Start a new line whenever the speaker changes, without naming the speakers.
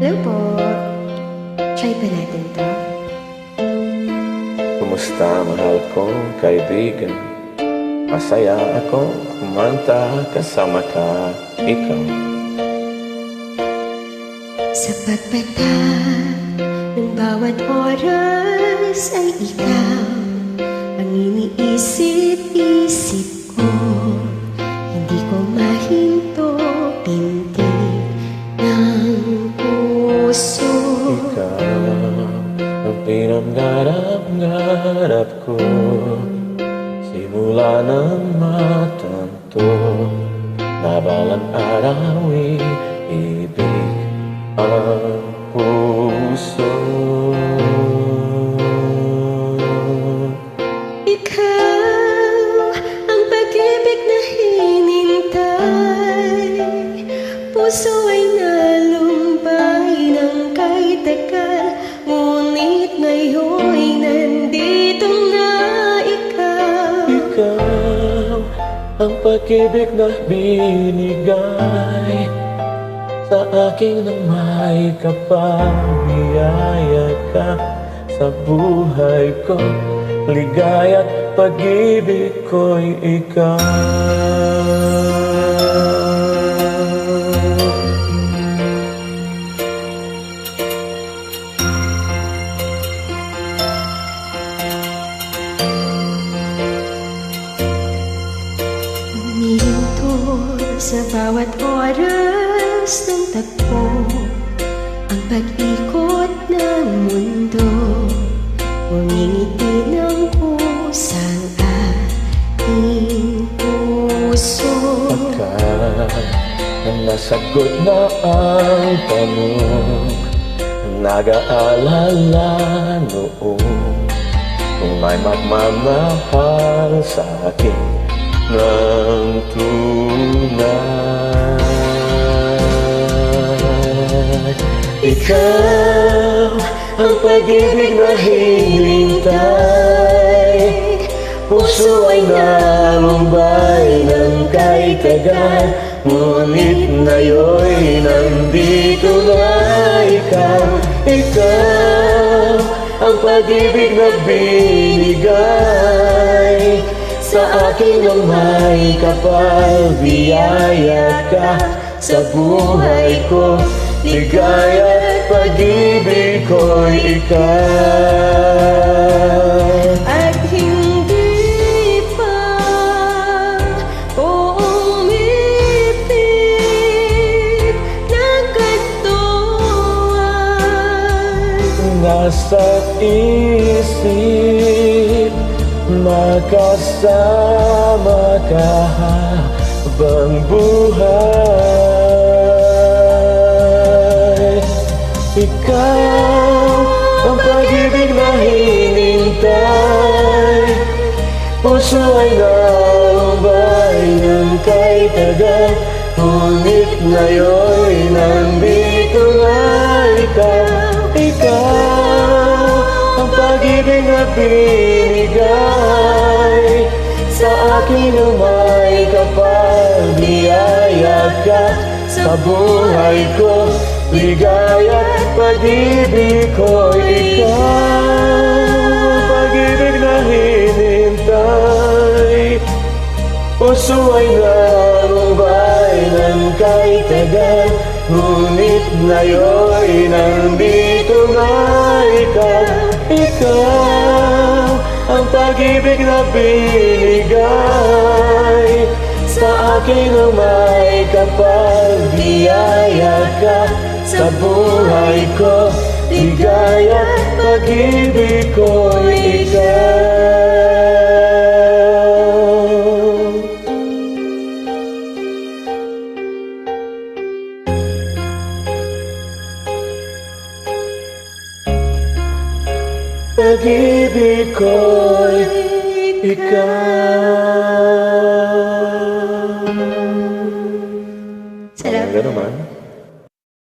Hello po. Try pa natin to.
Kumusta, mahal kong kaibigan? Masaya akong kumanta kasama ka, ikaw.
Sa pagpatak ng bawat oras ay ikaw ang iniisip-isip ko. Hindi ko mahinto, pintig ng puso.
Ikaw ang pinangarap-ngarap ko, simula ng matanto na balang araw ibig ang puso.
Ikaw ang pag-ibig na hinintay, puso ay nalumbay ng kahit tagal, ngunit ngayon'y nandito na ikaw.
Ikaw ang pag-ibig na binigay sa akin nang may kapamiyaya ka sa buhay ko. Ligaya't pag-ibig ko'y ikaw.
Umihinto sa bawat oras ng tagpo, ang pag-ikot ng mundo, umingiti ng pusang ating puso.
Pagkat nasagot na ang tanong, nag-aalala noon kung may magmamahal sa akin ng tunay. Ikaw ang pag-ibig na hinintay, puso ay nalumbay ng kahit tagal, ngunit ngayon'y nandito na ikaw. Ikaw ang pag-ibig na binigay sa akin ng may kapal, biyaya ka sa buhay ko. Ligaya't pag-ibig ko'y ikaw.
At hindi pa umibig ng katuwang.
Nasa isip, makasama ka habang buhay. Ikaw ang pag-ibig na hinintay, puso ay nalumbay ng kahit tagal, ngunit ngayon'y nandito na ikaw. Ikaw ang pag-ibig na binigay sa akin ng may kapal, biyaya ka sa buhay ko. Ligaya't pag-ibig ko'y ikaw. Pag-ibig na hinintay, puso ay nalumbay ng kahit tagal, ngunit ngayon'y nandito na ikaw. Ikaw ang pag-ibig na binigay sa akin ng may kapal, biyaya ka sa buhay ko. Ligaya't pag-ibig ko'y ikaw. Pag-ibig ko'y ikaw.